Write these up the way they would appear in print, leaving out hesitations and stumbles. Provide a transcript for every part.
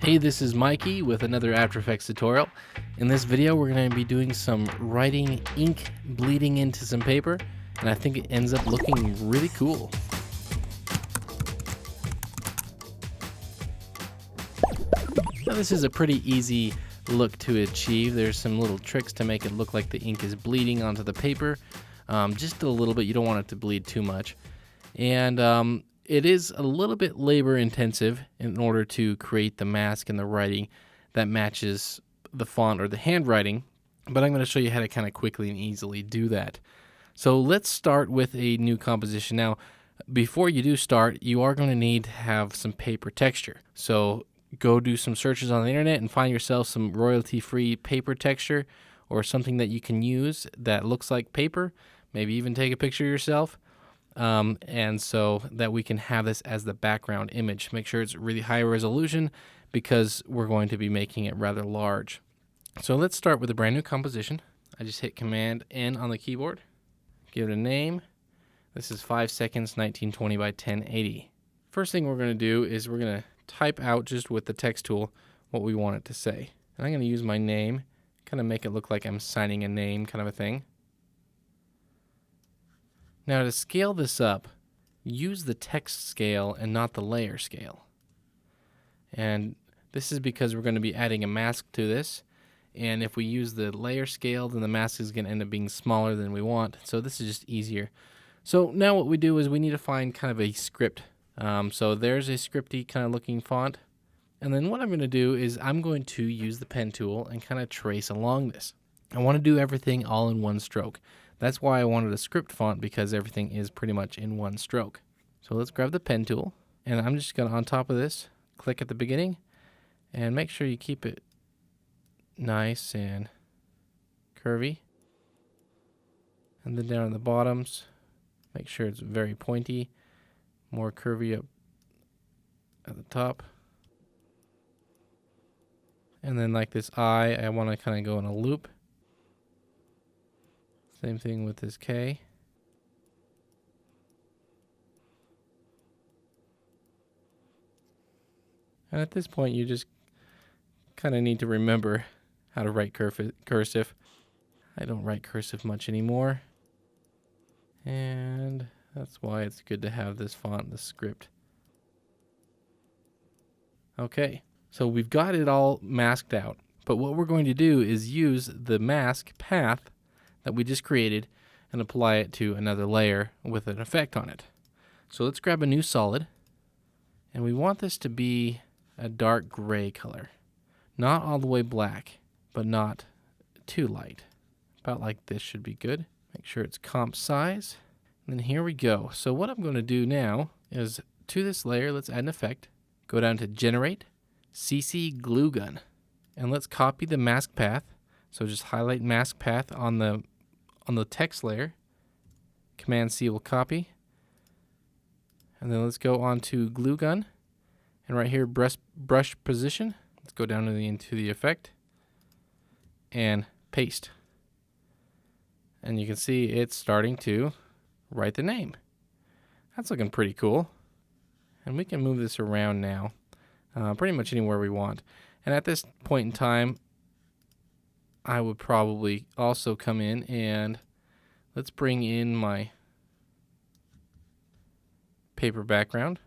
Hey, this is Mikey with another After Effects tutorial. In this video, we're going to be doing some writing ink bleeding into some paper, and I think it ends up looking really cool. Now, this is a pretty easy look to achieve. There's some little tricks to make it look like the ink is bleeding onto the paper. Just a little bit. You don't want it to bleed too much. And it is a little bit labor intensive in order to create the mask and the writing that matches the font or the handwriting, but I'm going to show you how to kind of quickly and easily do that. So let's start with a new composition. Now, before you do start, you are going to need to have some paper texture. So go do some searches on the internet and find yourself some royalty-free paper texture or something that you can use that looks like paper. Maybe even take a picture yourself. And so that we can have this as the background image. Make sure it's really high resolution because we're going to be making it rather large. So let's start with a brand new composition. I just hit Command N on the keyboard, give it a name. This is 5 seconds, 1920 by 1080. First thing we're going to do is we're going to type out just with the text tool what we want it to say. And I'm going to use my name, kind of make it look like I'm signing a name kind of a thing. Now to scale this up, use the text scale and not the layer scale. And this is because we're going to be adding a mask to this. And if we use the layer scale, then the mask is going to end up being smaller than we want. So this is just easier. So now what we do is we need to find kind of a script. So there's a scripty kind of looking font. And then what I'm going to do is I'm going to use the pen tool and kind of trace along this. I want to do everything all in one stroke. That's why I wanted a script font, because everything is pretty much in one stroke. So let's grab the pen tool, and I'm just going to, on top of this, click at the beginning, and make sure you keep it nice and curvy. And then down at the bottoms, make sure it's very pointy, more curvy up at the top. And then like this I want to kind of go in a loop. Same thing with this K. And at this point, you just kind of need to remember how to write cursive. I don't write cursive much anymore. And that's why it's good to have this font, the script. Okay, so we've got it all masked out. But what we're going to do is use the mask path that we just created and apply it to another layer with an effect on it. So let's grab a new solid, and we want this to be a dark gray color. Not all the way black, but not too light. About like this should be good. Make sure it's comp size. And then here we go. So what I'm going to do now is to this layer, let's add an effect. Go down to Generate, CC Glue Gun, and let's copy the mask path. So just highlight mask path on the text layer. Command C will copy. And then let's go on to glue gun. And right here, brush position. Let's go down into the effect and paste. And you can see it's starting to write the name. That's looking pretty cool. And we can move this around now, pretty much anywhere we want. And at this point in time, I would probably also come in and let's bring in my paper background.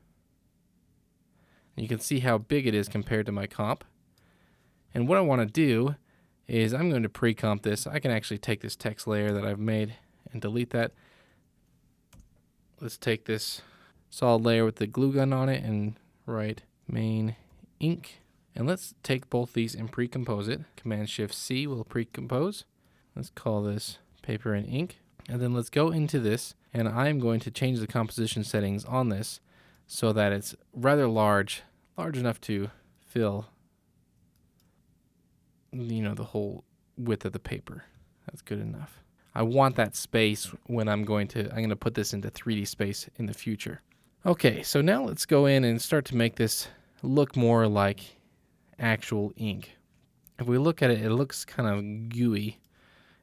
You can see how big it is compared to my comp. And what I want to do is I'm going to pre-comp this. I can actually take this text layer that I've made and delete that. Let's take this solid layer with the glue gun on it and write main ink. And let's take both these and pre-compose it. Command-Shift-C will pre-compose. Let's call this paper and ink. And then let's go into this, and I'm going to change the composition settings on this so that it's rather large enough to fill, the whole width of the paper. That's good enough. I want that space when I'm going to put this into 3D space in the future. Okay, so now let's go in and start to make this look more like actual ink. If we look at it, it looks kind of gooey,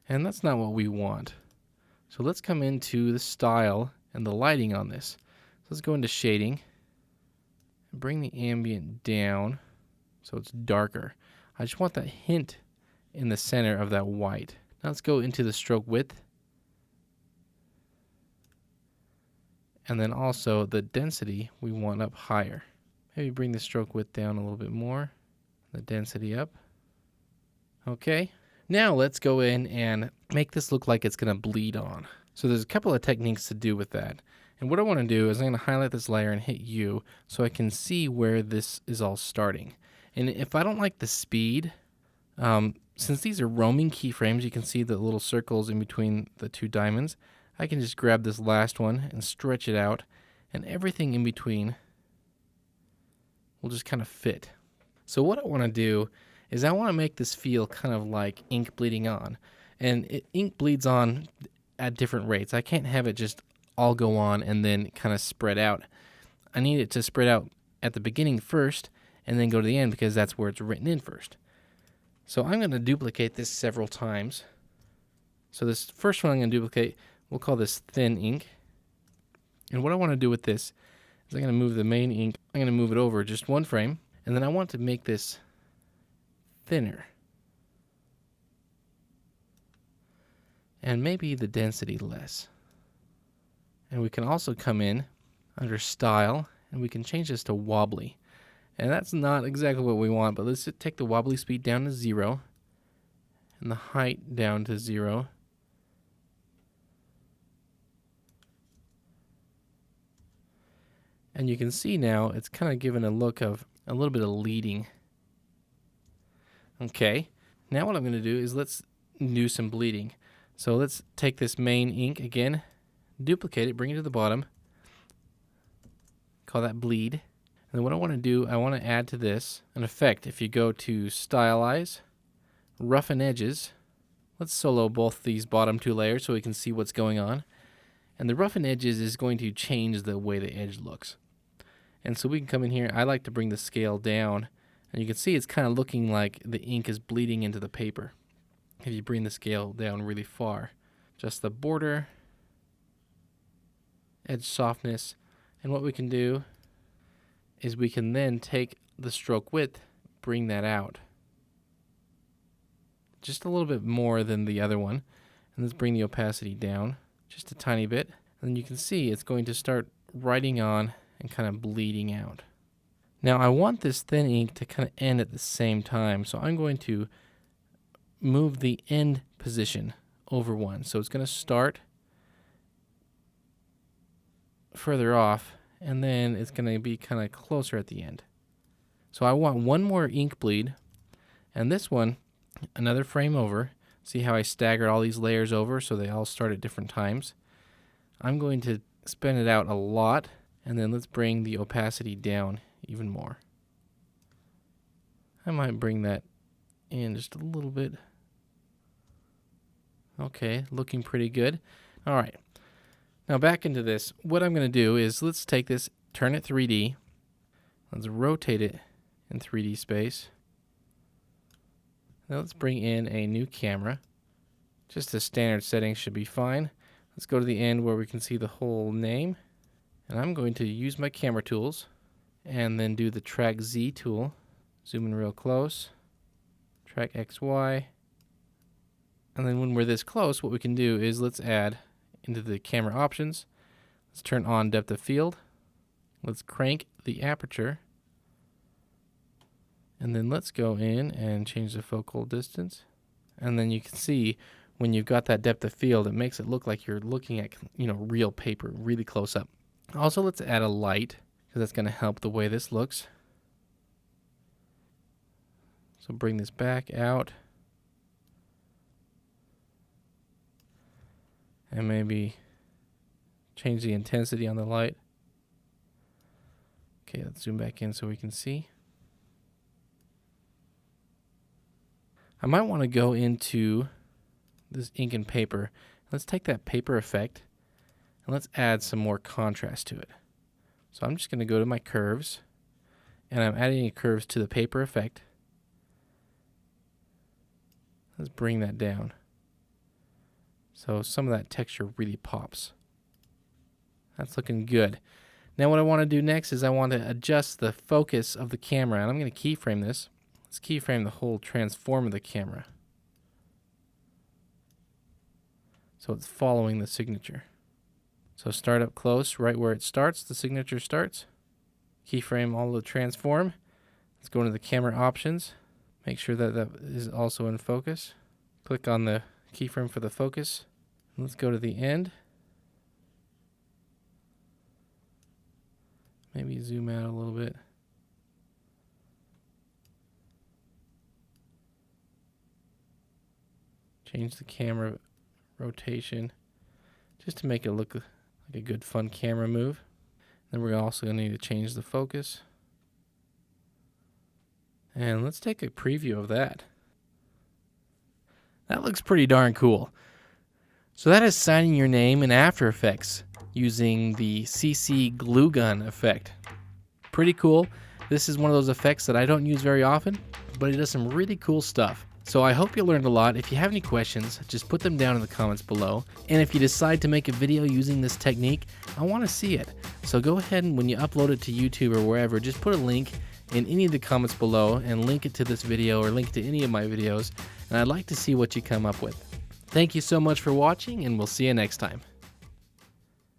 and that's not what we want. So let's come into the style and the lighting on this. So let's go into shading and bring the ambient down so it's darker. I just want that hint in the center of that white. Now let's go into the stroke width. And then also the density we want up higher. Maybe bring the stroke width down a little bit more. The density up. Okay. Now let's go in and make this look like it's going to bleed on. So there's a couple of techniques to do with that. And what I want to do is I'm going to highlight this layer and hit U so I can see where this is all starting. And if I don't like the speed, since these are roaming keyframes, you can see the little circles in between the two diamonds. I can just grab this last one and stretch it out, and everything in between will just kind of fit. So what I want to do is I want to make this feel kind of like ink bleeding on. And ink bleeds on at different rates. I can't have it just all go on and then kind of spread out. I need it to spread out at the beginning first and then go to the end because that's where it's written in first. So I'm going to duplicate this several times. So this first one I'm going to duplicate, we'll call this thin ink. And what I want to do with this is I'm going to move the main ink. I'm going to move it over just one frame. And then I want to make this thinner. And maybe the density less. And we can also come in under style and we can change this to wobbly. And that's not exactly what we want, but let's take the wobbly speed down to 0 and the height down to 0. And you can see now it's kind of given a look of a little bit of leading. Okay, now what I'm going to do is let's do some bleeding. So let's take this main ink again, duplicate it, bring it to the bottom, call that bleed. And then what I want to do, I want to add to this an effect. If you go to Stylize, Roughen Edges, let's solo both these bottom two layers so we can see what's going on. And the Roughen Edges is going to change the way the edge looks. And so we can come in here, I like to bring the scale down, and you can see it's kind of looking like the ink is bleeding into the paper. If you bring the scale down really far, just the border, edge softness, and what we can do is we can then take the stroke width, bring that out just a little bit more than the other one, and let's bring the opacity down just a tiny bit, and you can see it's going to start writing on and kind of bleeding out. Now I want this thin ink to kind of end at the same time, so I'm going to move the end position over one. So it's going to start further off, and then it's going to be kind of closer at the end. So I want one more ink bleed, and this one, another frame over. See how I staggered all these layers over so they all start at different times? I'm going to spin it out a lot, and then let's bring the opacity down even more. I might bring that in just a little bit. Okay, looking pretty good. All right. Now back into this. What I'm going to do is let's take this, turn it 3D. Let's rotate it in 3D space. Now let's bring in a new camera. Just the standard settings should be fine. Let's go to the end where we can see the whole name. And I'm going to use my camera tools and then do the track Z tool. Zoom in real close. Track XY. And then when we're this close, what we can do is let's add into the camera options. Let's turn on depth of field. Let's crank the aperture. And then let's go in and change the focal distance. And then you can see when you've got that depth of field, it makes it look like you're looking at, real paper, really close up. Also, let's add a light, because that's going to help the way this looks. So bring this back out. And maybe change the intensity on the light. Okay, let's zoom back in so we can see. I might want to go into this ink and paper. Let's take that paper effect and let's add some more contrast to it. So I'm just going to go to my curves, and I'm adding curves to the paper effect. Let's bring that down. So some of that texture really pops. That's looking good. Now what I want to do next is I want to adjust the focus of the camera, and I'm going to keyframe this. Let's keyframe the whole transform of the camera, so it's following the signature. So start up close, right where it starts, the signature starts. Keyframe all the transform. Let's go into the camera options. Make sure that that is also in focus. Click on the keyframe for the focus. Let's go to the end. Maybe zoom out a little bit. Change the camera rotation just to make it look like a good fun camera move. Then we're also going to need to change the focus. And let's take a preview of that. That looks pretty darn cool. So that is signing your name in After Effects using the CC glue gun effect. Pretty cool. This is one of those effects that I don't use very often, but it does some really cool stuff. So I hope you learned a lot. If you have any questions, just put them down in the comments below. And if you decide to make a video using this technique, I want to see it. So go ahead and when you upload it to YouTube or wherever, just put a link in any of the comments below and link it to this video or link to any of my videos. And I'd like to see what you come up with. Thank you so much for watching, and we'll see you next time.